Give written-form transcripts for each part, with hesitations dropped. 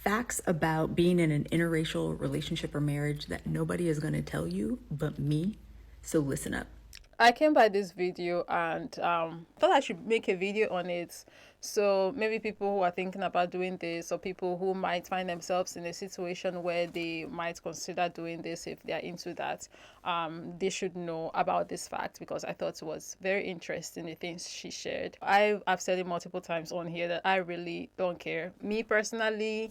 Facts about being in an interracial relationship or marriage that nobody is going to tell you but me. So listen up. I came by this video and thought I should make a video on it. So maybe people who are thinking about doing this, or people who might find themselves in a situation where they might consider doing this if they are into that, they should know about this fact, because I thought it was very interesting, the things she shared. I've said it multiple times on here that I really don't care. Me personally,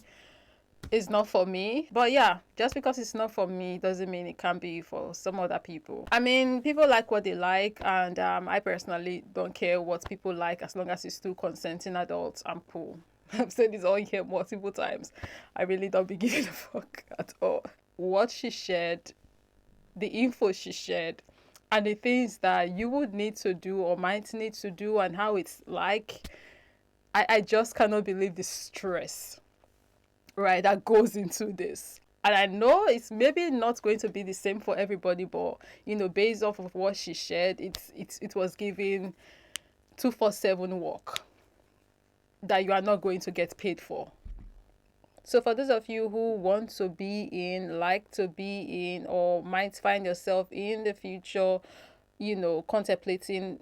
it's not for me. But yeah, just because it's not for me doesn't mean it can't be for some other people. I mean, people like what they like, and I personally don't care what people like as long as it's two consenting adults. I'm cool. I've said this on here multiple times. I really don't be giving a fuck at all. What she shared, the info she shared, and the things that you would need to do or might need to do, and how it's like, I just cannot believe the stress, right, that goes into this. And I know it's maybe not going to be the same for everybody, but based off of what she shared, it was giving 247 work that you are not going to get paid for. So for those of you who want to be in, like to be in, or might find yourself in the future, contemplating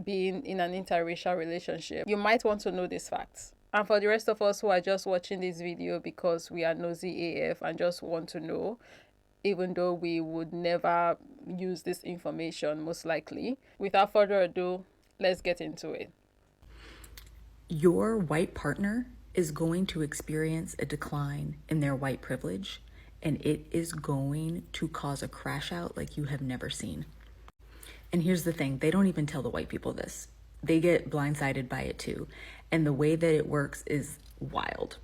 being in an interracial relationship, you might want to know these facts. And for the rest of us who are just watching this video because we are nosy AF and just want to know, even though we would never use this information most likely, without further ado, let's get into it. Your white partner is going to experience a decline in their white privilege, and it is going to cause a crash out like you have never seen. And here's the thing, they don't even tell the white people this. They get blindsided by it too. And the way that it works is wild.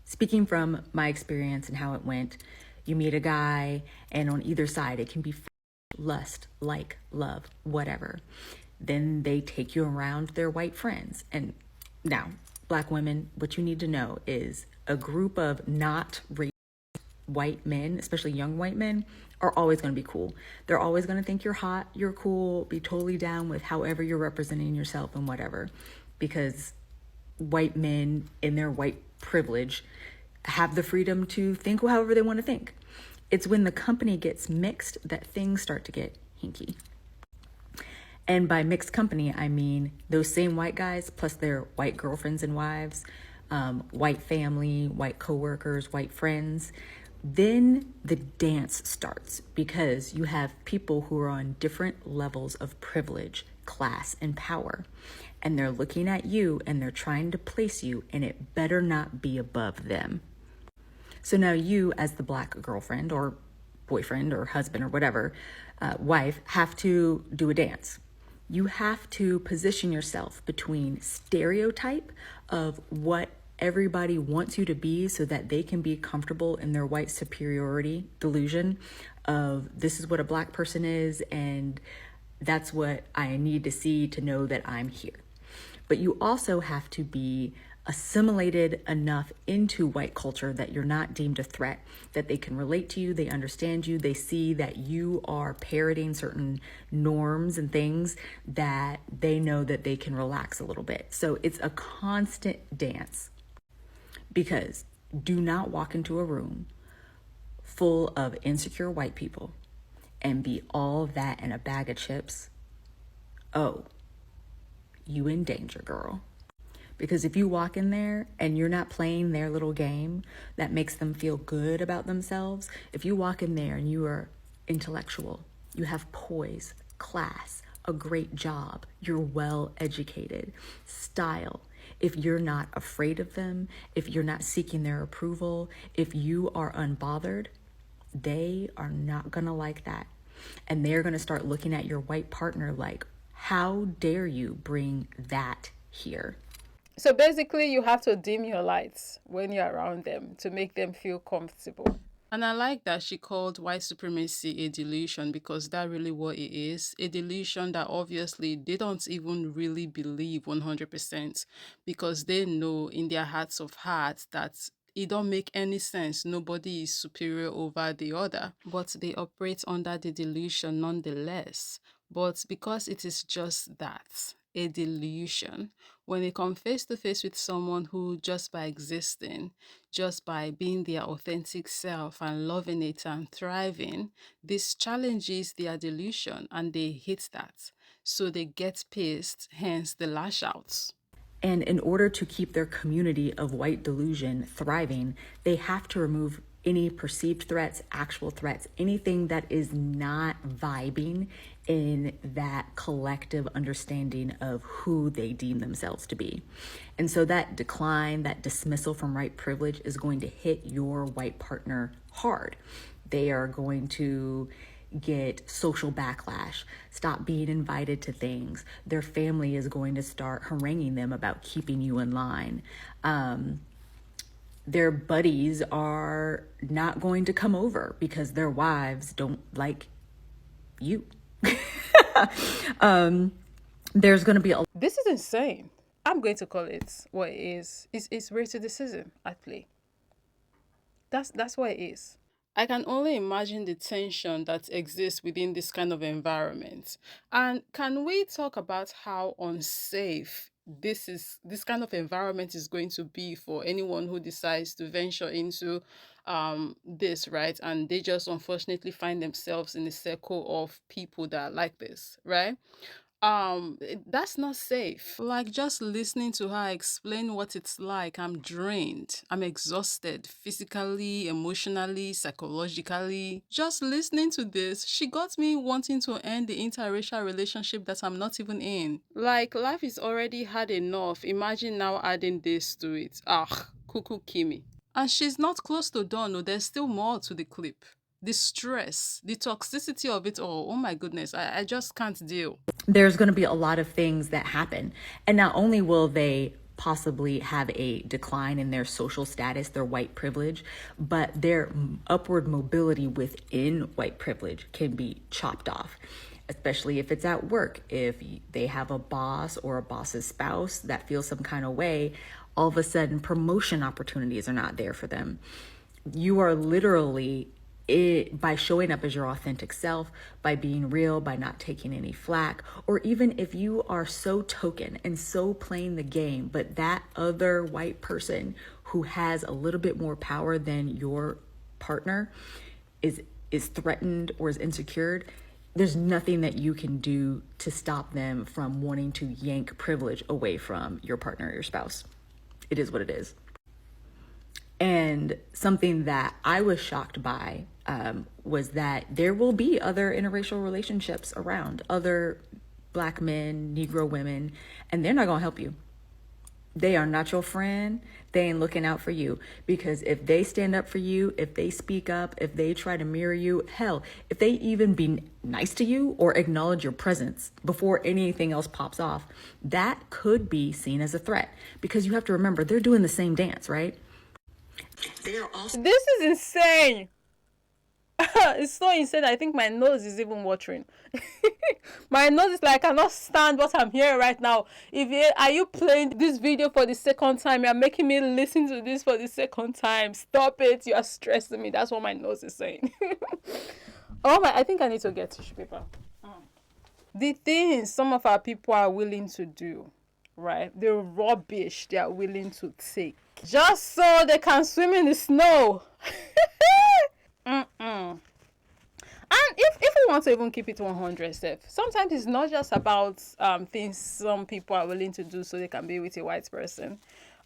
Speaking from my experience and how it went, you meet a guy, and on either side, it can be lust, like, love, whatever. Then they take you around their white friends. And now, Black women, what you need to know is a group of not racist white men, especially young white men, are always going to be cool. They're always going to think you're hot, you're cool, be totally down with however you're representing yourself and whatever. Because white men in their white privilege have the freedom to think however they want to think. It's when the company gets mixed that things start to get hinky. And by mixed company, I mean those same white guys plus their white girlfriends and wives, white family, white coworkers, white friends. Then the dance starts, because you have people who are on different levels of privilege, class, and power. And they're looking at you and they're trying to place you, and it better not be above them. So now you, as the Black girlfriend or boyfriend or husband or whatever, wife, have to do a dance. You have to position yourself between stereotype of what everybody wants you to be so that they can be comfortable in their white superiority delusion of this is what a Black person is, and that's what I need to see to know that I'm here. But you also have to be assimilated enough into white culture that you're not deemed a threat, that they can relate to you, they understand you, they see that you are parroting certain norms and things that they know that they can relax a little bit. So it's a constant dance, because do not walk into a room full of insecure white people and be all that and a bag of chips. Oh, you in danger, girl. Because if you walk in there and you're not playing their little game that makes them feel good about themselves, if you walk in there and you are intellectual, you have poise, class, a great job, you're well educated, style, if you're not afraid of them, if you're not seeking their approval, if you are unbothered, they are not gonna like that. And they're gonna start looking at your white partner like, how dare you bring that here? So basically, you have to dim your lights when you're around them to make them feel comfortable. And I like that she called white supremacy a delusion, because that really what it is. A delusion that obviously they don't even really believe 100%, because they know in their hearts of hearts that it don't make any sense. Nobody is superior over the other, but they operate under the delusion nonetheless. But because it is just that, a delusion. When they come face to face with someone who, just by existing, just by being their authentic self and loving it and thriving, this challenges their delusion and they hit that. So they get pissed, hence the lash outs. And in order to keep their community of white delusion thriving, they have to remove any perceived threats, actual threats, anything that is not vibing in that collective understanding of who they deem themselves to be. And so that decline, that dismissal from white privilege is going to hit your white partner hard. They are going to get social backlash, stop being invited to things. Their family is going to start haranguing them about keeping you in line. Their buddies are not going to come over because their wives don't like you. There's going to be a This is insane. I'm going to call it what it is. It's racism at play. That's what it is. I can only imagine the tension that exists within this kind of environment. And can we talk about how unsafe this kind of environment is going to be for anyone who decides to venture into this, right? And they just unfortunately find themselves in a circle of people that are like this, right? That's not safe. Like, just listening to her explain what it's like, I'm drained, I'm exhausted physically, emotionally, psychologically. Just listening to this, she got me wanting to end the interracial relationship that I'm not even in. Like, life is already hard enough, imagine now adding this to it. Ah, cuckoo Kimi. And she's not close to done. No, there's still more to the clip. The stress, the toxicity of it all. Oh my goodness, I just can't deal. there's going to be a lot of things that happen. And not only will they possibly have a decline in their social status, their white privilege, but their upward mobility within white privilege can be chopped off, especially if it's at work. If they have a boss or a boss's spouse that feels some kind of way, all of a sudden promotion opportunities are not there for them. You are literally by showing up as your authentic self, by being real, by not taking any flack, or even if you are so token and so playing the game, but that other white person who has a little bit more power than your partner is threatened or is insecure, there's nothing that you can do to stop them from wanting to yank privilege away from your partner or your spouse. It is what it is. And something that I was shocked by was that there will be other interracial relationships around, other Black men, Negro women, and they're not going to help you. They are not your friend. They ain't looking out for you. Because if they stand up for you, if they speak up, if they try to mirror you, hell, if they even be nice to you or acknowledge your presence before anything else pops off, that could be seen as a threat. Because you have to remember, they're doing the same dance, right? They are also. This is insane. It's so insane. I think my nose is even watering. My nose is like, I cannot stand what I'm hearing right now. Are you playing this video for the second time? You're making me listen to this for the second time. Stop it. You are stressing me. That's what my nose is saying. Oh my! I think I need to get tissue paper. The things some of our people are willing to do, right? The rubbish they are willing to take just so they can swim in the snow. And if we want to even keep it 100, sometimes it's not just about things some people are willing to do so they can be with a white person.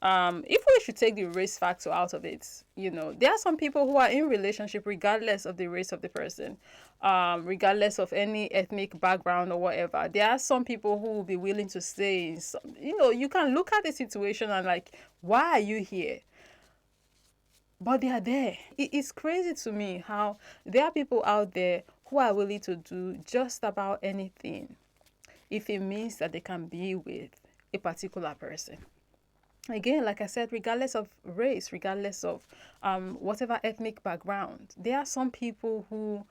If we should take the race factor out of it, there are some people who are in relationship regardless of the race of the person, regardless of any ethnic background or whatever. There are some people who will be willing to stay. You can look at the situation and like, why are you here? But they are there. It's crazy to me how there are people out there who are willing to do just about anything if it means that they can be with a particular person. Again, like I said, regardless of race, regardless of whatever ethnic background, there are some people who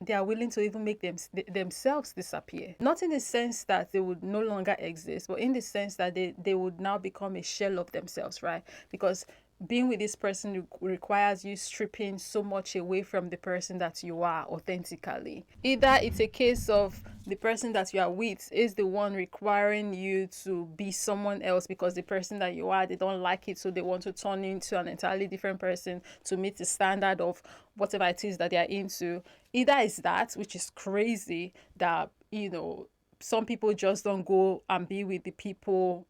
they are willing to even make themselves disappear. Not in the sense that they would no longer exist, but in the sense that they would now become a shell of themselves, right? Because being with this person requires you stripping so much away from the person that you are authentically. Either it's a case of the person that you are with is the one requiring you to be someone else because the person that you are, they don't like it, so they want to turn into an entirely different person to meet the standard of whatever it is that they are into. Either it's that, which is crazy, that, you know, some people just don't go and be with the people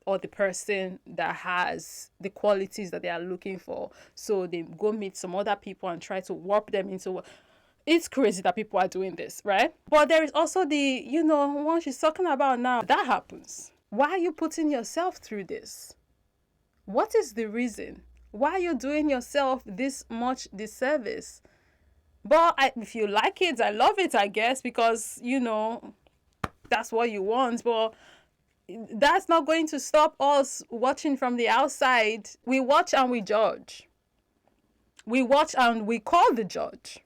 or the person that has the qualities that they are looking for. So they go meet some other people and try to warp them into. It's crazy that people are doing this, right? But there is also the, you know, one she's talking about now. That happens. Why are you putting yourself through this? What is the reason? Why are you doing yourself this much disservice? But if you like it, I love it, I guess, because, you know, that's what you want. But that's not going to stop us watching from the outside. We watch and we judge. We watch and we call the judge.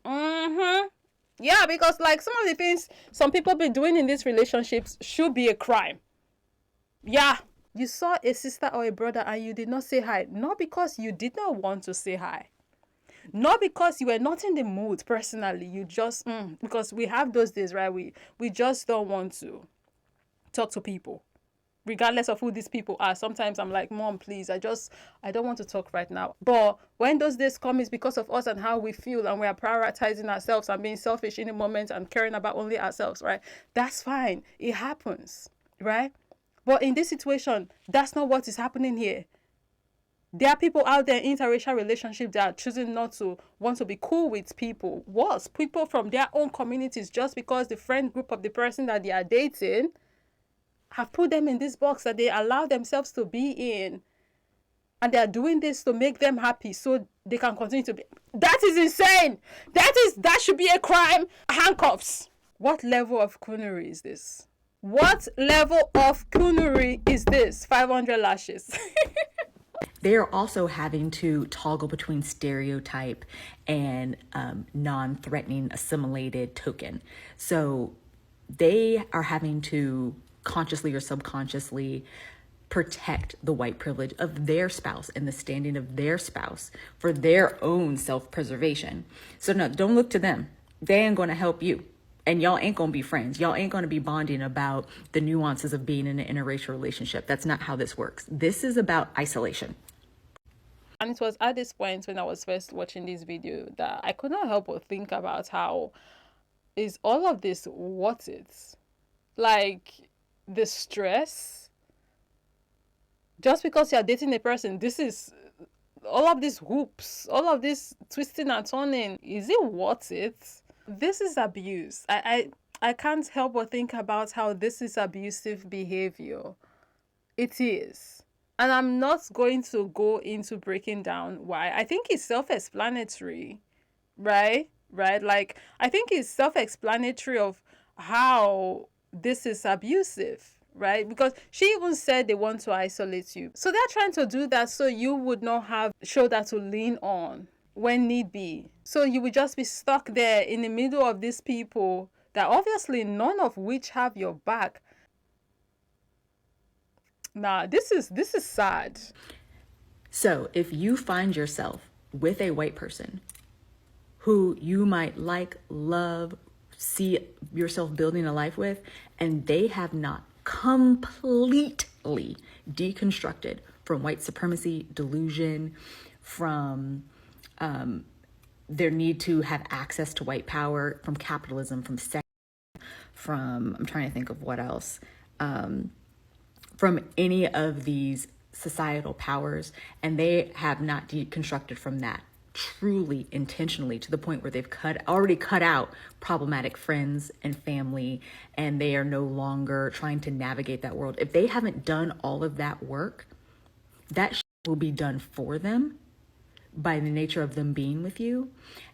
Yeah, because like some of the things some people be doing in these relationships should be a crime. Yeah. You saw a sister or a brother and you did not say hi. Not because you did not want to say hi. Not because you were not in the mood personally. You just, because we have those days, right? We just don't want to talk to people, regardless of who these people are. Sometimes I'm like, Mom, please, I don't want to talk right now. But when those days come, it's because of us and how we feel, and we are prioritizing ourselves and being selfish in the moment and caring about only ourselves, right? That's fine. It happens, right? But in this situation, that's not what is happening here. There are people out there in interracial relationships that are choosing not to want to be cool with people. Worse, people from their own communities, just because the friend group of the person that they are dating have put them in this box that they allow themselves to be in. And they are doing this to make them happy so they can continue to be. That is insane. That should be a crime. Handcuffs. What level of coonery is this? What level of coonery is this? 500 lashes. They are also having to toggle between stereotype and non-threatening assimilated token. So they are having to consciously or subconsciously protect the white privilege of their spouse and the standing of their spouse for their own self-preservation. So no, don't look to them. They ain't going to help you. And y'all ain't going to be friends. Y'all ain't going to be bonding about the nuances of being in an interracial relationship. That's not how this works. This is about isolation. And it was at this point when I was first watching this video that I could not help but think about how is all of this worth it? Like, the stress, just because you're dating a person, this is all of these hoops, all of this twisting and turning, is it worth it? This is abuse. I can't help but think about how this is abusive behavior. It is. And I'm not going to go into breaking down why. I think it's self-explanatory, right? Like, I think it's self-explanatory of how this is abusive, right? Because she even said they want to isolate you. So they're trying to do that so you would not have shoulder to lean on when need be. So you would just be stuck there in the middle of these people that obviously none of which have your back. Nah, this is sad. So if you find yourself with a white person who you might like, love, see yourself building a life with, and they have not completely deconstructed from white supremacy, delusion, from their need to have access to white power, from capitalism, from sex, from, I'm trying to think of what else, from any of these societal powers, and they have not deconstructed from that truly intentionally to the point where they've already cut out problematic friends and family, and they are no longer trying to navigate that world. If they haven't done all of that work, that will be done for them by the nature of them being with you,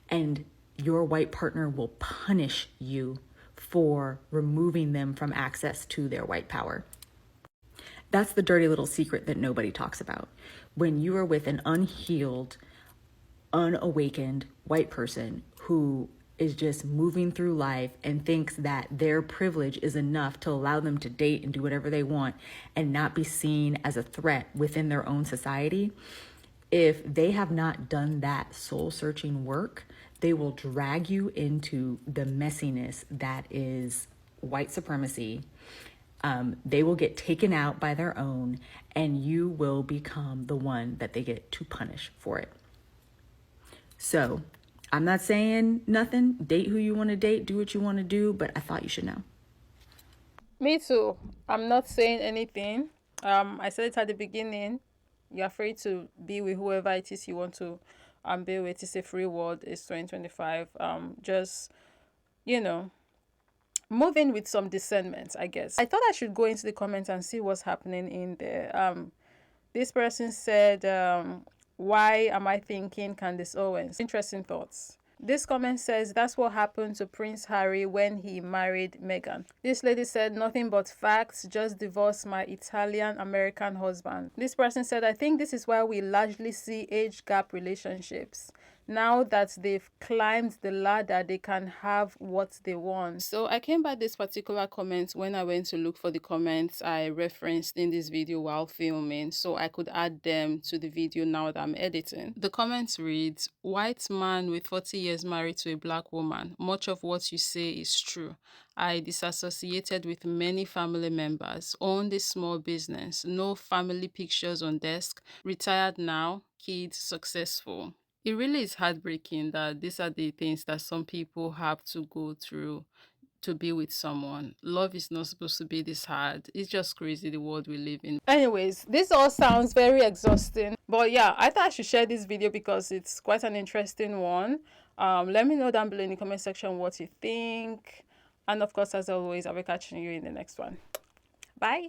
and your white partner will punish you for removing them from access to their white power. That's the dirty little secret that nobody talks about. When you are with an unhealed, unawakened white person who is just moving through life and thinks that their privilege is enough to allow them to date and do whatever they want and not be seen as a threat within their own society, if they have not done that soul searching work, they will drag you into the messiness that is white supremacy. They will get taken out by their own, and you will become the one that they get to punish for it. So I'm not saying nothing. Date who you want to date, do what you want to do, but I thought you should know. Me too. I'm not saying anything. I said it at the beginning. You're free to be with whoever it is you want to be with. It's a free world. It's 2025. Just, you know, move in with some discernment, I guess. I thought I should go into the comments and see what's happening in there. This person said, why am I thinking Candace Owens? Interesting thoughts. This comment says that's what happened to Prince Harry when he married Meghan. This lady said nothing but facts, just divorced my Italian American husband. This person said, I think this is why we largely see age gap relationships. Now that they've climbed the ladder, they can have what they want. So I came by this particular comment when I went to look for the comments I referenced in this video while filming, so I could add them to the video now that I'm editing. The comment reads, white man with 40 years married to a black woman. Much of what you say is true. I disassociated with many family members, owned a small business, no family pictures on desk, retired now, kids successful. It really is heartbreaking that these are the things that some people have to go through to be with someone. Love is not supposed to be this hard. It's just crazy the world we live in. Anyways, this all sounds very exhausting. But yeah, I thought I should share this video because it's quite an interesting one. Let me know down below in the comment section what you think. And of course, as always, I'll be catching you in the next one. Bye.